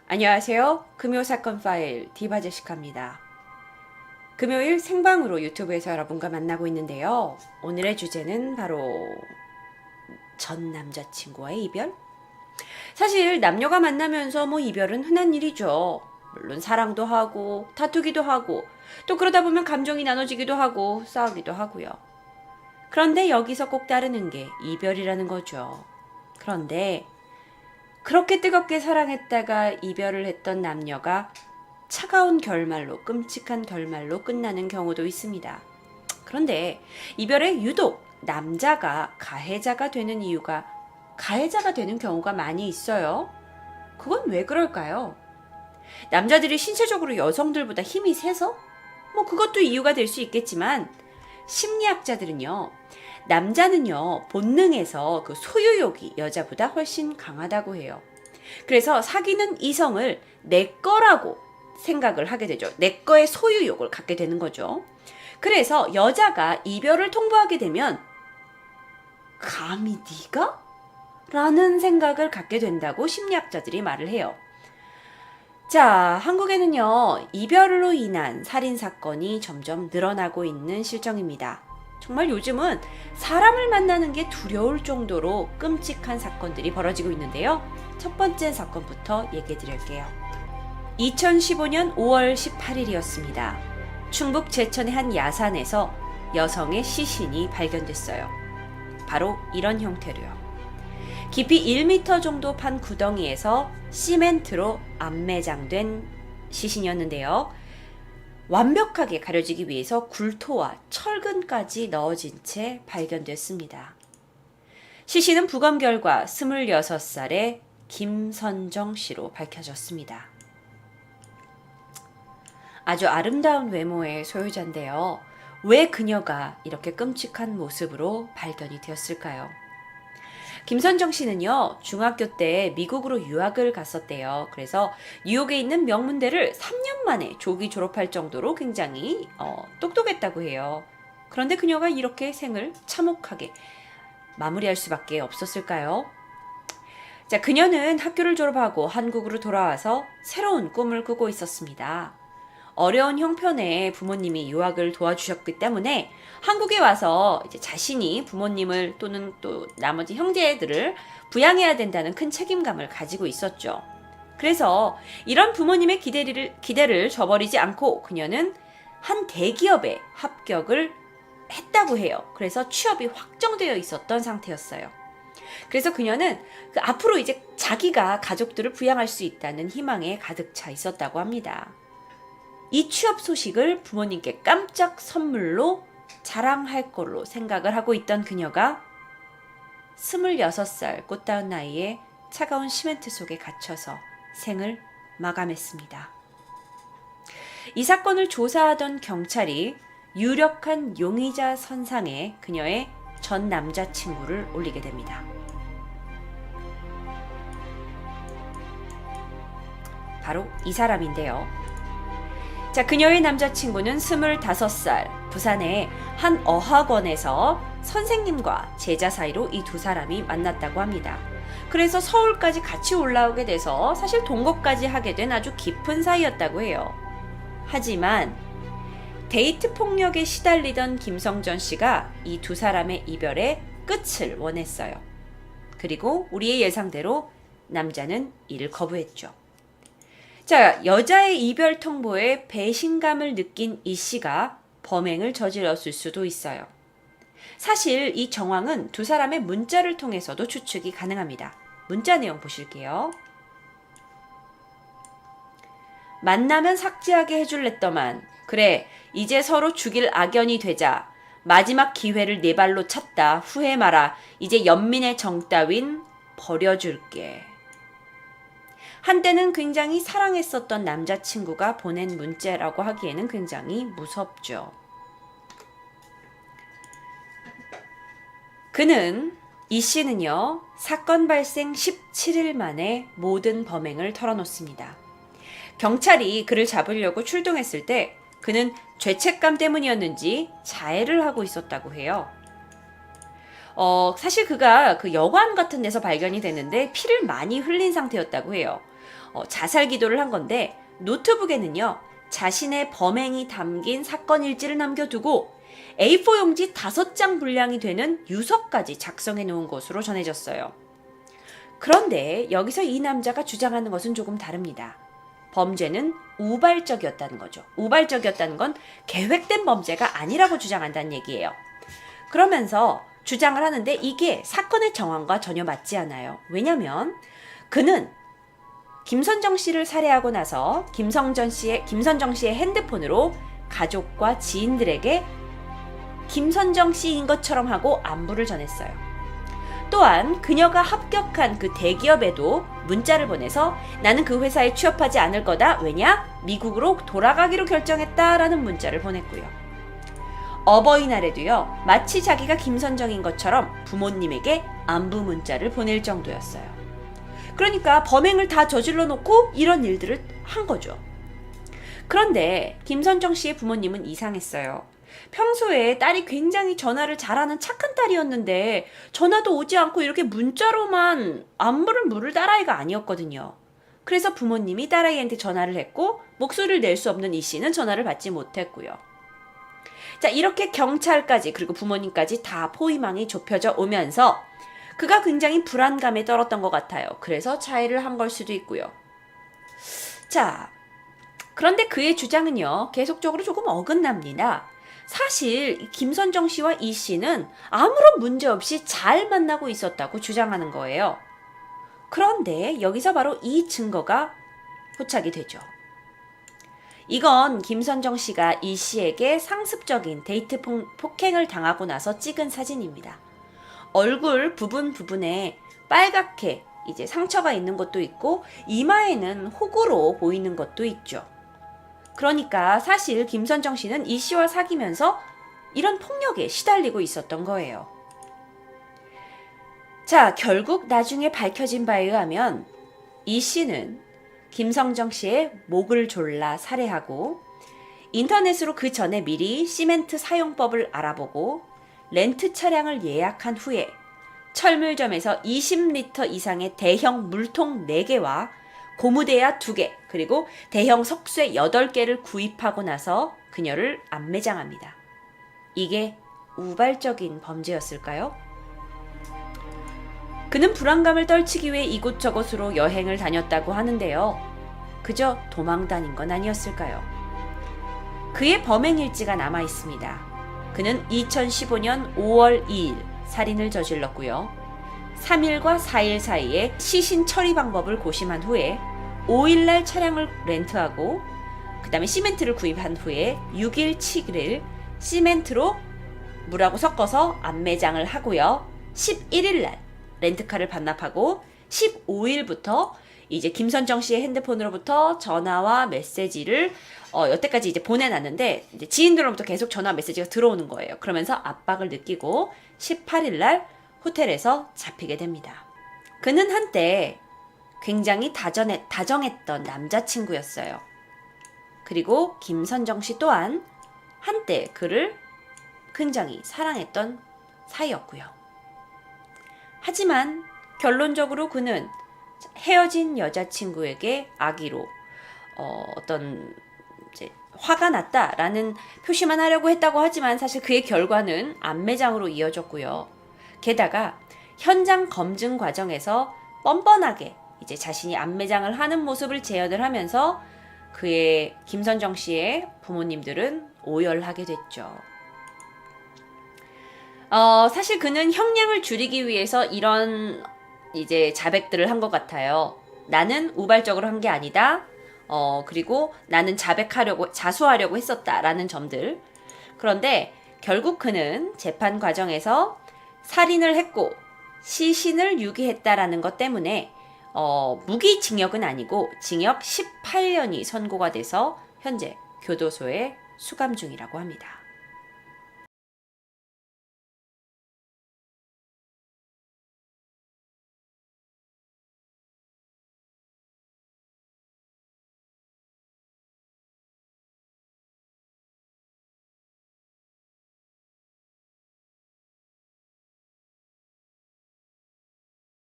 안녕하세요. 금요사건 파일 디바제시카입니다. 금요일 생방으로 유튜브에서 여러분과 만나고 있는데요. 오늘의 주제는 바로 전 남자친구와의 이별? 사실 남녀가 만나면서 이별은 흔한 일이죠. 물론 사랑도 하고 다투기도 하고 또 그러다 보면 감정이 나눠지기도 하고 싸우기도 하고요. 그런데 여기서 꼭 따르는 게 이별이라는 거죠. 그런데 그렇게 뜨겁게 사랑했다가 이별을 했던 남녀가 차가운 결말로, 끔찍한 결말로 끝나는 경우도 있습니다. 그런데 이별에 유독 남자가 가해자가 되는 이유가 가해자가 되는 경우가 많이 있어요. 그건 왜 그럴까요? 남자들이 신체적으로 여성들보다 힘이 세서? 그것도 이유가 될 수 있겠지만 심리학자들은요. 남자는요, 본능에서 그 소유욕이 여자보다 훨씬 강하다고 해요. 그래서 사귀는 이성을 내 거라고 생각을 하게 되죠. 내 거의 소유욕을 갖게 되는 거죠. 그래서 여자가 이별을 통보하게 되면 감히 네가? 라는 생각을 갖게 된다고 심리학자들이 말을 해요. 자, 한국에는요, 이별로 인한 살인사건이 점점 늘어나고 있는 실정입니다. 정말 요즘은 사람을 만나는 게 두려울 정도로 끔찍한 사건들이 벌어지고 있는데요. 첫 번째 사건부터 얘기해 드릴게요. 2015년 5월 18일이었습니다. 충북 제천의 한 야산에서 여성의 시신이 발견됐어요. 바로 이런 형태로요. 깊이 1m 정도 판 구덩이에서 시멘트로 안매장된 시신이었는데요. 완벽하게 가려지기 위해서 굴토와 철근까지 넣어진 채 발견됐습니다. 시신은 부검 결과 26살의 김선정 씨로 밝혀졌습니다. 아주 아름다운 외모의 소유자인데요. 왜 그녀가 이렇게 끔찍한 모습으로 발견이 되었을까요? 김선정 씨는요, 중학교 때 미국으로 유학을 갔었대요. 그래서 뉴욕에 있는 명문대를 3년 만에 조기 졸업할 정도로 굉장히 똑똑했다고 해요. 그런데 그녀가 이렇게 생을 참혹하게 마무리할 수밖에 없었을까요? 자, 그녀는 학교를 졸업하고 한국으로 돌아와서 새로운 꿈을 꾸고 있었습니다. 어려운 형편에 부모님이 유학을 도와주셨기 때문에 한국에 와서 이제 자신이 부모님을 또는 또 나머지 형제들을 부양해야 된다는 큰 책임감을 가지고 있었죠. 그래서 이런 부모님의 기대를 저버리지 않고 그녀는 한 대기업에 합격을 했다고 해요. 그래서 취업이 확정되어 있었던 상태였어요. 그래서 그녀는 앞으로 이제 자기가 가족들을 부양할 수 있다는 희망에 가득 차 있었다고 합니다. 이 취업 소식을 부모님께 깜짝 선물로 자랑할 걸로 생각을 하고 있던 그녀가 26살 꽃다운 나이에 차가운 시멘트 속에 갇혀서 생을 마감했습니다. 이 사건을 조사하던 경찰이 유력한 용의자 선상에 그녀의 전 남자친구를 올리게 됩니다. 바로 이 사람인데요. 자, 그녀의 남자친구는 25살, 부산의 한 어학원에서 선생님과 제자 사이로 이 두 사람이 만났다고 합니다. 그래서 서울까지 같이 올라오게 돼서 사실 동거까지 하게 된 아주 깊은 사이였다고 해요. 하지만 데이트 폭력에 시달리던 김성전 씨가 이 두 사람의 이별의 끝을 원했어요. 그리고 우리의 예상대로 남자는 이를 거부했죠. 자, 여자의 이별 통보에 배신감을 느낀 이 씨가 범행을 저질렀을 수도 있어요. 사실 이 정황은 두 사람의 문자를 통해서도 추측이 가능합니다. 문자 내용 보실게요. 만나면 삭제하게 해줄랬더만. 그래, 이제 서로 죽일 악연이 되자. 마지막 기회를 네 발로 찼다. 후회 마라. 이제 연민의 정 따윈 버려줄게. 한때는 굉장히 사랑했었던 남자친구가 보낸 문자라고 하기에는 굉장히 무섭죠. 이 씨는요, 사건 발생 17일 만에 모든 범행을 털어놓습니다. 경찰이 그를 잡으려고 출동했을 때 그는 죄책감 때문이었는지 자해를 하고 있었다고 해요. 사실 그가 그 여관 같은 데서 발견이 됐는데 피를 많이 흘린 상태였다고 해요. 자살 기도를 한 건데 노트북에는요. 자신의 범행이 담긴 사건 일지를 남겨두고 A4 용지 5장 분량이 되는 유서까지 작성해 놓은 것으로 전해졌어요. 그런데 여기서 이 남자가 주장하는 것은 조금 다릅니다. 범죄는 우발적이었다는 거죠. 우발적이었다는 건 계획된 범죄가 아니라고 주장한다는 얘기예요. 그러면서 주장을 하는데 이게 사건의 정황과 전혀 맞지 않아요. 왜냐면 그는 김선정 씨를 살해하고 나서 김선정 씨의 핸드폰으로 가족과 지인들에게 김선정 씨인 것처럼 하고 안부를 전했어요. 또한 그녀가 합격한 그 대기업에도 문자를 보내서 나는 그 회사에 취업하지 않을 거다. 왜냐? 미국으로 돌아가기로 결정했다라는 문자를 보냈고요. 어버이날에도요. 마치 자기가 김선정인 것처럼 부모님에게 안부 문자를 보낼 정도였어요. 그러니까 범행을 다 저질러 놓고 이런 일들을 한 거죠. 그런데 김선정 씨의 부모님은 이상했어요. 평소에 딸이 굉장히 전화를 잘하는 착한 딸이었는데 전화도 오지 않고 이렇게 문자로만 안부를 물을 딸아이가 아니었거든요. 그래서 부모님이 딸아이한테 전화를 했고 목소리를 낼 수 없는 이 씨는 전화를 받지 못했고요. 자, 이렇게 경찰까지 그리고 부모님까지 다 포위망이 좁혀져 오면서 그가 굉장히 불안감에 떨었던 것 같아요. 그래서 자해를 한 걸 수도 있고요. 자, 그런데 그의 주장은요. 계속적으로 조금 어긋납니다. 사실 김선정 씨와 이 씨는 아무런 문제 없이 잘 만나고 있었다고 주장하는 거예요. 그런데 여기서 바로 이 증거가 포착이 되죠. 이건 김선정 씨가 이 씨에게 상습적인 데이트 폭행을 당하고 나서 찍은 사진입니다. 얼굴 부분에 빨갛게 이제 상처가 있는 것도 있고 이마에는 혹으로 보이는 것도 있죠. 그러니까 사실 김선정 씨는 이 씨와 사귀면서 이런 폭력에 시달리고 있었던 거예요. 자, 결국 나중에 밝혀진 바에 의하면 이 씨는 김선정 씨의 목을 졸라 살해하고 인터넷으로 그 전에 미리 시멘트 사용법을 알아보고 렌트 차량을 예약한 후에 철물점에서 20리터 이상의 대형 물통 4개와 고무대야 2개 그리고 대형 석쇠 8개를 구입하고 나서 그녀를 암매장합니다. 이게 우발적인 범죄였을까요? 그는 불안감을 떨치기 위해 이곳저곳으로 여행을 다녔다고 하는데요. 그저 도망 다닌 건 아니었을까요? 그의 범행 일지가 남아 있습니다. 그는 2015년 5월 2일 살인을 저질렀고요. 3일과 4일 사이에 시신 처리 방법을 고심한 후에 5일날 차량을 렌트하고 그 다음에 시멘트를 구입한 후에 6일, 7일 시멘트로 물하고 섞어서 암매장을 하고요. 11일날 렌트카를 반납하고 15일부터 이제 김선정 씨의 핸드폰으로부터 전화와 메시지를 여태까지 이제 보내놨는데 이제 지인들로부터 계속 전화 메시지가 들어오는 거예요. 그러면서 압박을 느끼고 18일날 호텔에서 잡히게 됩니다. 그는 한때 굉장히 다정했던 남자친구였어요. 그리고 김선정 씨 또한 한때 그를 굉장히 사랑했던 사이였고요. 하지만 결론적으로 그는 헤어진 여자친구에게 악의로 어떤 이제 화가 났다라는 표시만 하려고 했다고 하지만 사실 그의 결과는 암매장으로 이어졌고요. 게다가 현장 검증 과정에서 뻔뻔하게 이제 자신이 암매장을 하는 모습을 재현을 하면서 그의 김선정 씨의 부모님들은 오열하게 됐죠. 사실 그는 형량을 줄이기 위해서 이런 이제 자백들을 한 것 같아요. 나는 우발적으로 한 게 아니다. 그리고 나는 자수하려고 했었다라는 점들. 그런데 결국 그는 재판 과정에서 살인을 했고 시신을 유기했다라는 것 때문에 무기징역은 아니고 징역 18년이 선고가 돼서 현재 교도소에 수감 중이라고 합니다.